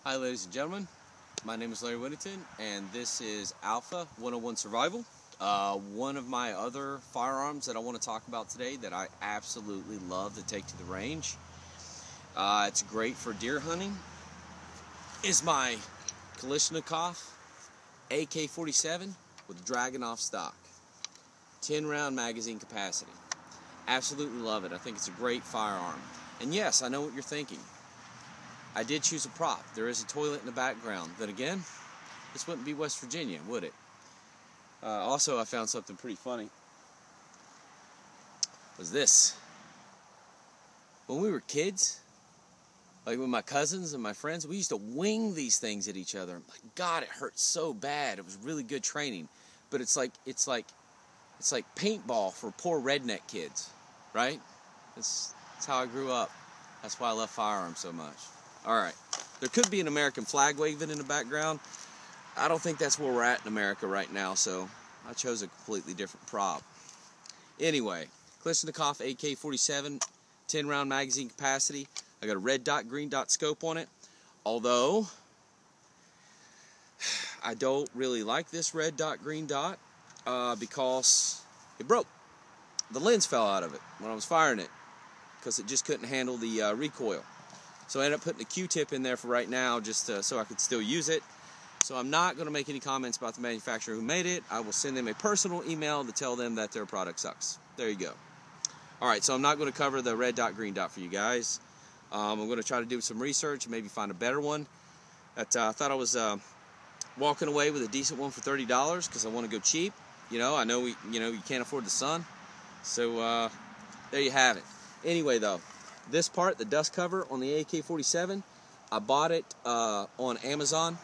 Hi ladies and gentlemen, my name is Larry Whittington and this is Alpha 101 Survival. One of my other firearms that I want to talk about today that I absolutely love to take to the range, it's great for deer hunting, is my Kolesnikov AK-47 with Dragonoff stock. 10 round magazine capacity. Absolutely love it. I think it's a great firearm. And yes, I know what you're thinking. I did choose a prop. There is a toilet in the background. Then again, this wouldn't be West Virginia, would it? Also, I found something pretty funny. Was this. When we were kids, like with my cousins and my friends, we used to wing these things at each other. My God, it hurt so bad. It was really good training. But it's like paintball for poor redneck kids, right? That's how I grew up. That's why I love firearms so much. Alright, there could be an American flag waving in the background. I don't think that's where we're at in America right now, so I chose a completely different prop. Anyway, Kolesnikov AK-47, 10 round magazine capacity. I got a red dot, green dot scope on it. Although, I don't really like this red dot, green dot because it broke. The lens fell out of it when I was firing it because it just couldn't handle the recoil. So I ended up putting a Q-tip in there for right now just so I could still use it. So I'm not going to make any comments about the manufacturer who made it. I will send them a personal email to tell them that their product sucks. There you go. Alright, so I'm not going to cover the red dot, green dot for you guys. I'm going to try to do some research and maybe find a better one. I thought I was walking away with a decent one for $30 because I want to go cheap. You know, I know you can't afford the sun. So there you have it. Anyway, though. This part, the dust cover on the AK-47, I bought it on Amazon.com,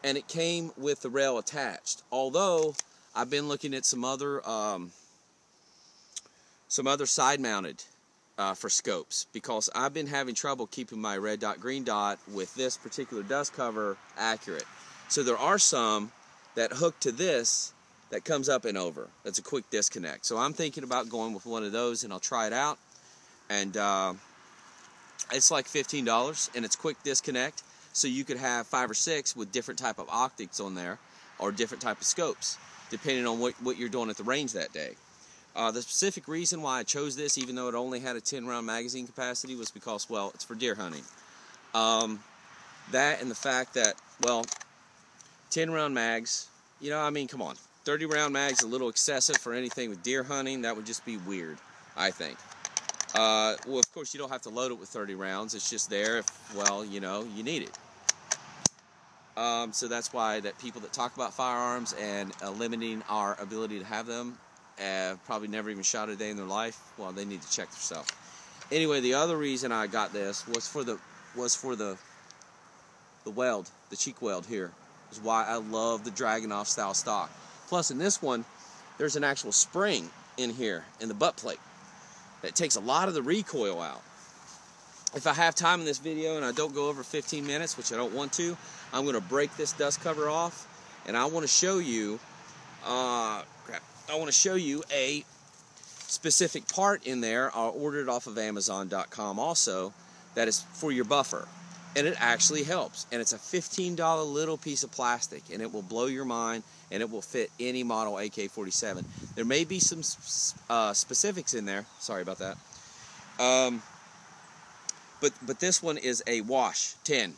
and it came with the rail attached. Although I've been looking at some other side-mounted for scopes because I've been having trouble keeping my red dot, green dot with this particular dust cover accurate. So there are some that hook to this that comes up and over. That's a quick disconnect. So I'm thinking about going with one of those, and I'll try it out. And it's like $15, and it's quick disconnect. So you could have 5 or 6 with different type of optics on there, or different type of scopes, depending on what you're doing at the range that day. The specific reason why I chose this, even though it only had a 10 round magazine capacity, was because, well, it's for deer hunting. That and the fact that, well, 10 round mags, you know, I mean, come on. 30 round mags a little excessive for anything with deer hunting. That would just be weird, I think. Well, of course, you don't have to load it with 30 rounds. It's just there if, well, you know, you need it. So that's why that people that talk about firearms and limiting our ability to have them probably never even shot a day in their life. Well, they need to check themselves. Anyway, the other reason I got this was for the weld, the cheek weld here. Is why I love the Dragonoff style stock. Plus, in this one, there's an actual spring in here in the butt plate that takes a lot of the recoil out. If I have time in this video and I don't go over 15 minutes, which I don't want to, I'm going to break this dust cover off, and I want to show you, I want to show you a specific part in there. I ordered it off of Amazon.com also, that is for your buffer. And it actually helps. And it's a $15 little piece of plastic. And it will blow your mind. And it will fit any model AK-47. There may be some specifics in there. Sorry about that. But this one is a Wash 10.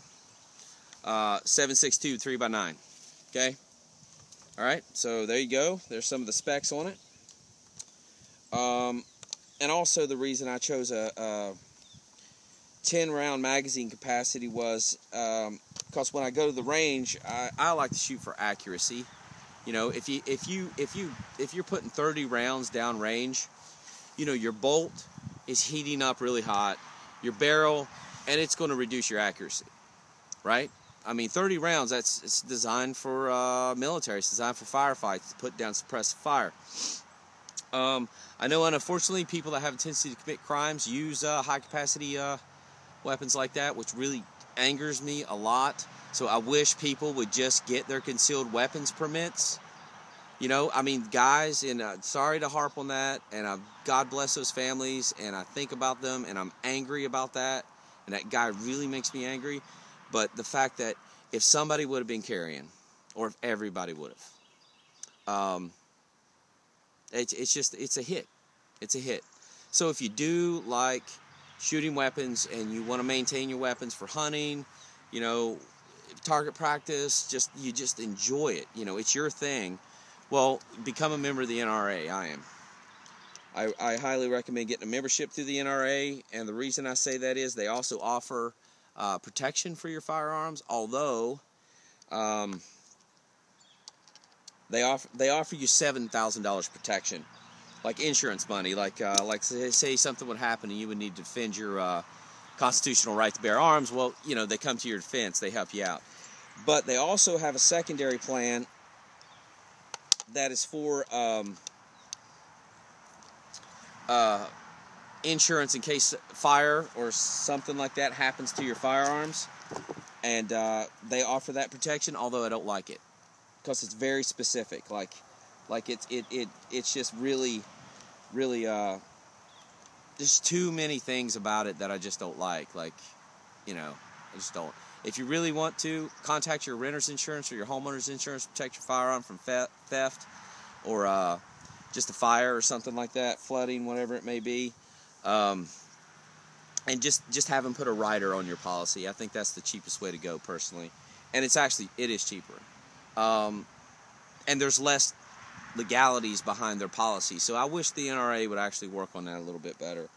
7.62 3x9. Okay? Alright, so there you go. There's some of the specs on it. And also the reason I chose a 10 round magazine capacity was because when I go to the range, I like to shoot for accuracy. You know, if you're putting 30 rounds down range, you know, your bolt is heating up really hot, your barrel, and it's going to reduce your accuracy, right? I mean, 30 rounds, it's designed for military, it's designed for firefights, to put down suppressive fire. I know, unfortunately, people that have a tendency to commit crimes use high capacity weapons like that, which really angers me a lot. So I wish people would just get their concealed weapons permits. You know, I mean, guys, and sorry to harp on that, and God bless those families, and I think about them, and I'm angry about that. and that guy really makes me angry. But the fact that if somebody would have been carrying, or if everybody would have, it's a hit. It's a hit. So if you do like shooting weapons and you want to maintain your weapons for hunting, you know, target practice, you just enjoy it, you know, it's your thing, well, become a member of the NRA. I highly recommend getting a membership through the NRA, and the reason I say that is they also offer protection for your firearms, although they offer you $7,000 protection, like insurance money, like say something would happen and you would need to defend your constitutional right to bear arms. Well, you know, they come to your defense, they help you out. But they also have a secondary plan that is for insurance in case fire or something like that happens to your firearms, and they offer that protection, although I don't like it because it's very specific. Like it's just really there's too many things about it that I just don't like. Like, you know, I just don't. If you really want to, contact your renter's insurance or your homeowner's insurance to protect your firearm from theft or just a fire or something like that, flooding, whatever it may be. And just have them put a rider on your policy. I think that's the cheapest way to go, personally. And it is cheaper. And there's less legalities behind their policy. So I wish the NRA would actually work on that a little bit better.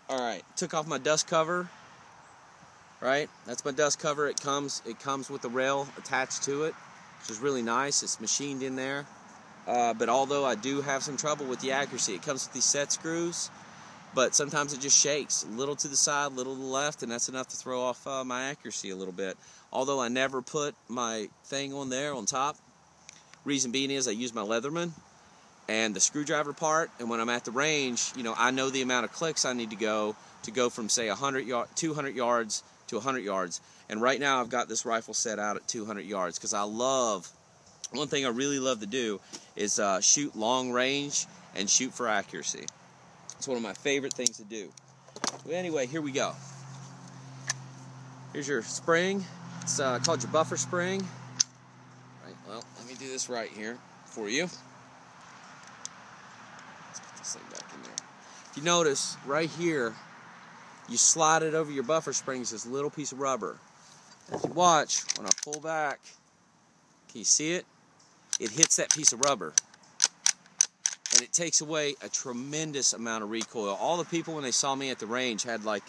Alright, took off my dust cover. Right? That's my dust cover. It comes with a rail attached to it, which is really nice. It's machined in there. But although I do have some trouble with the accuracy, it comes with these set screws, but sometimes it just shakes. A little to the side, a little to the left, and that's enough to throw off my accuracy a little bit. Although I never put my thing on there on top. Reason being is I use my Leatherman and the screwdriver part, and when I'm at the range, you know, I know the amount of clicks I need to go from, say, 200 yards to 100 yards. And right now I've got this rifle set out at 200 yards because one thing I really love to do is shoot long range and shoot for accuracy. It's one of my favorite things to do. Well, anyway, here we go. Here's your spring. It's called your buffer spring. Right, well, let me do this right here for you. Let's put this thing back in there. If you notice, right here, you slide it over your buffer spring. It's this little piece of rubber. If you watch, when I pull back, can you see it? It hits that piece of rubber. And it takes away a tremendous amount of recoil. All the people, when they saw me at the range, had like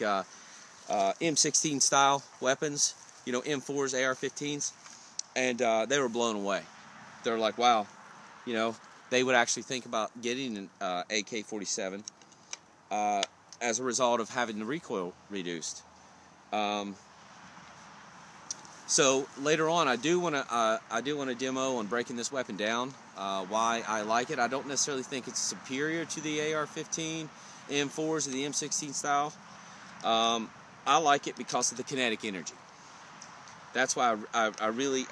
M16 style weapons, you know, M4s, AR-15s, and they were blown away. They were like, wow, you know, they would actually think about getting an AK-47 as a result of having the recoil reduced. So later on, I do want to demo on breaking this weapon down. Why I like it. I don't necessarily think it's superior to the AR-15, M4s, or the M16 style. I like it because of the kinetic energy. That's why I really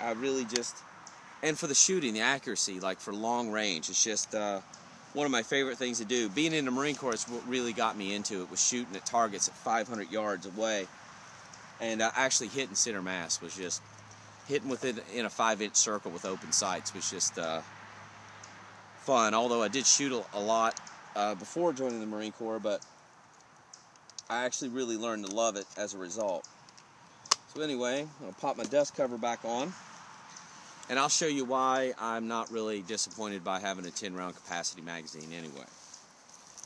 just, and for the shooting, the accuracy, like for long range, it's just one of my favorite things to do. Being in the Marine Corps is what really got me into it, was shooting at targets at 500 yards away. And actually hitting center mass was just, hitting within in a 5-inch circle with open sights was just fun. Although I did shoot a lot before joining the Marine Corps, but I actually really learned to love it as a result. So anyway, I'll pop my dust cover back on, and I'll show you why I'm not really disappointed by having a 10-round capacity magazine anyway.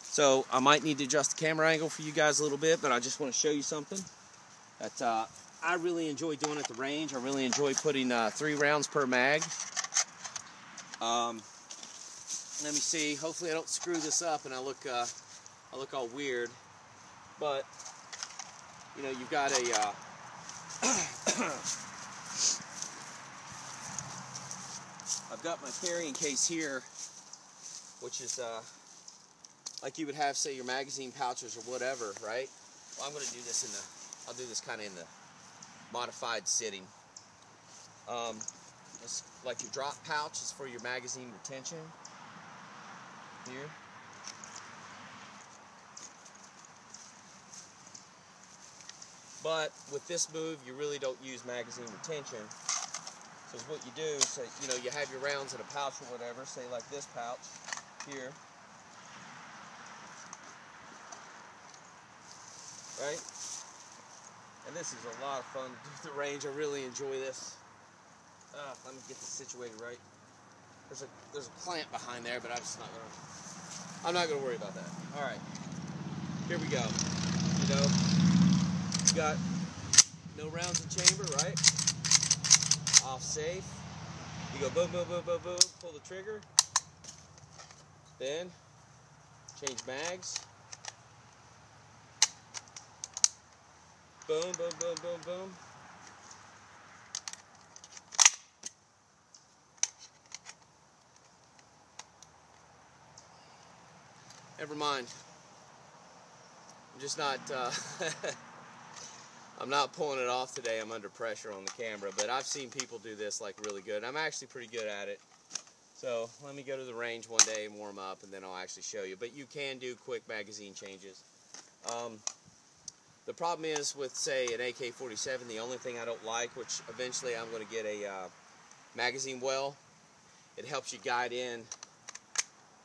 So I might need to adjust the camera angle for you guys a little bit, but I just want to show you something that I really enjoy doing at the range. I really enjoy putting 3 rounds per mag. Let me see. Hopefully I don't screw this up and I look all weird. But you know, you've got a I've got my carrying case here, which is like you would have, say, your magazine pouches or whatever, right? Well, I'm going to do this I'll do this kind of in the modified sitting. It's like your drop pouch is for your magazine retention here. But with this move, you really don't use magazine retention. So what you do is, you know, you have your rounds in a pouch or whatever, say like this pouch here, right? And this is a lot of fun to do at the range. I really enjoy this. Let me get this situated right. There's a clamp behind there, but I'm not gonna worry about that. All right, here we go. You know, you got no rounds in chamber, right? Off safe. You go boom, boom, boom, boom, boom. Pull the trigger. Then change mags. Boom, boom, boom, boom, boom. Never mind. I'm just not, I'm not pulling it off today. I'm under pressure on the camera, but I've seen people do this like really good. I'm actually pretty good at it. So let me go to the range one day and warm up, and then I'll actually show you. But you can do quick magazine changes. The problem is with, say, an AK-47, the only thing I don't like, which eventually I'm going to get a magazine well, it helps you guide in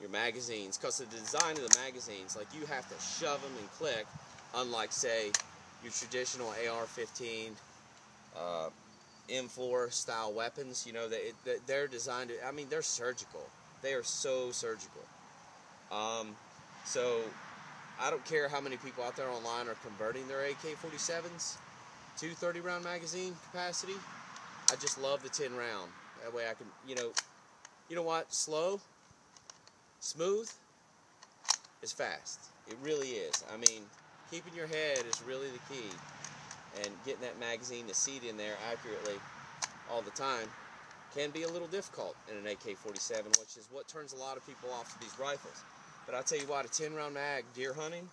your magazines, because the design of the magazines, like, you have to shove them and click, unlike, say, your traditional AR-15 M4 style weapons. You know, they're designed to, I mean, they're surgical. They are so surgical. So I don't care how many people out there online are converting their AK-47s to 30-round magazine capacity. I just love the 10 round. That way I can, you know what? Slow, smooth is fast. It really is. I mean, keeping your head is really the key, and getting that magazine to seat in there accurately all the time can be a little difficult in an AK-47, which is what turns a lot of people off to these rifles. But I'll tell you what, a 10-round mag deer hunting,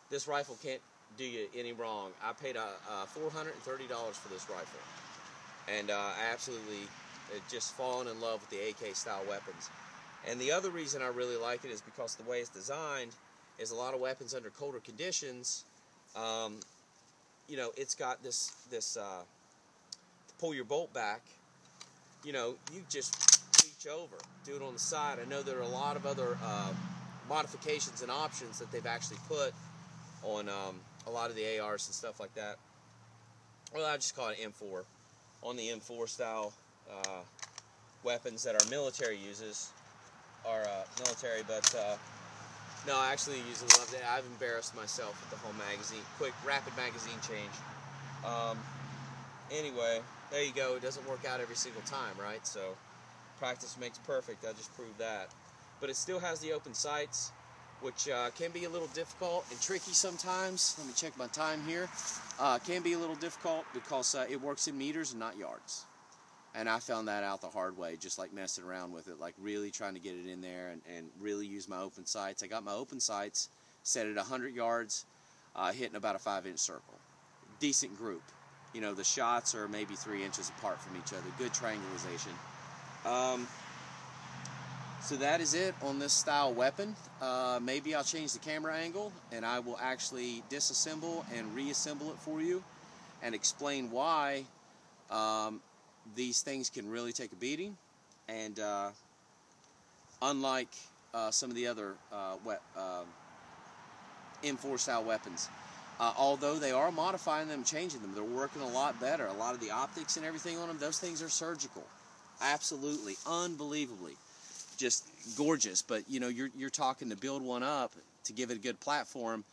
this rifle can't do you any wrong. I paid $430 for this rifle, and I absolutely just fallen in love with the AK style weapons. And the other reason I really like it is because the way it's designed is a lot of weapons under colder conditions. You know, it's got this to pull your bolt back. You know, you just reach over, do it on the side. I know there are a lot of other modifications and options that they've actually put on a lot of the ARs and stuff like that. Well, I just call it M4. On the M4 style weapons that our military uses, our military, but no, I actually usually love it. I've embarrassed myself with the whole magazine, quick, rapid magazine change. Anyway, there you go. It doesn't work out every single time, right? So practice makes perfect. I just proved that. But it still has the open sights, which can be a little difficult and tricky sometimes. Let me check my time here. Can be a little difficult because it works in meters and not yards. And I found that out the hard way, just like messing around with it, like really trying to get it in there and really use my open sights. I got my open sights set at 100 yards, hitting about a 5-inch circle. Decent group. You know, the shots are maybe 3 inches apart from each other. Good triangulation. So that is it on this style weapon. Maybe I'll change the camera angle, and I will actually disassemble and reassemble it for you and explain why these things can really take a beating, and unlike some of the other M4 style weapons, although they are modifying them, changing them, they're working a lot better. A lot of the optics and everything on them, those things are surgical, absolutely, unbelievably, just gorgeous. But you know, you're talking to build one up to give it a good platform,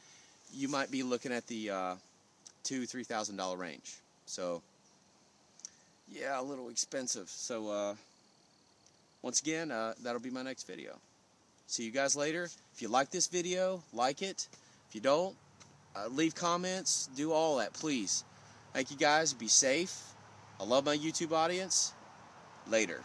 you might be looking at the $2,000–3,000 range. So yeah, a little expensive. So once again, that'll be my next video. See you guys later. If you like this video, like it. If you don't, leave comments, do all that, please. Thank you guys. Be safe. I love my YouTube audience. Later.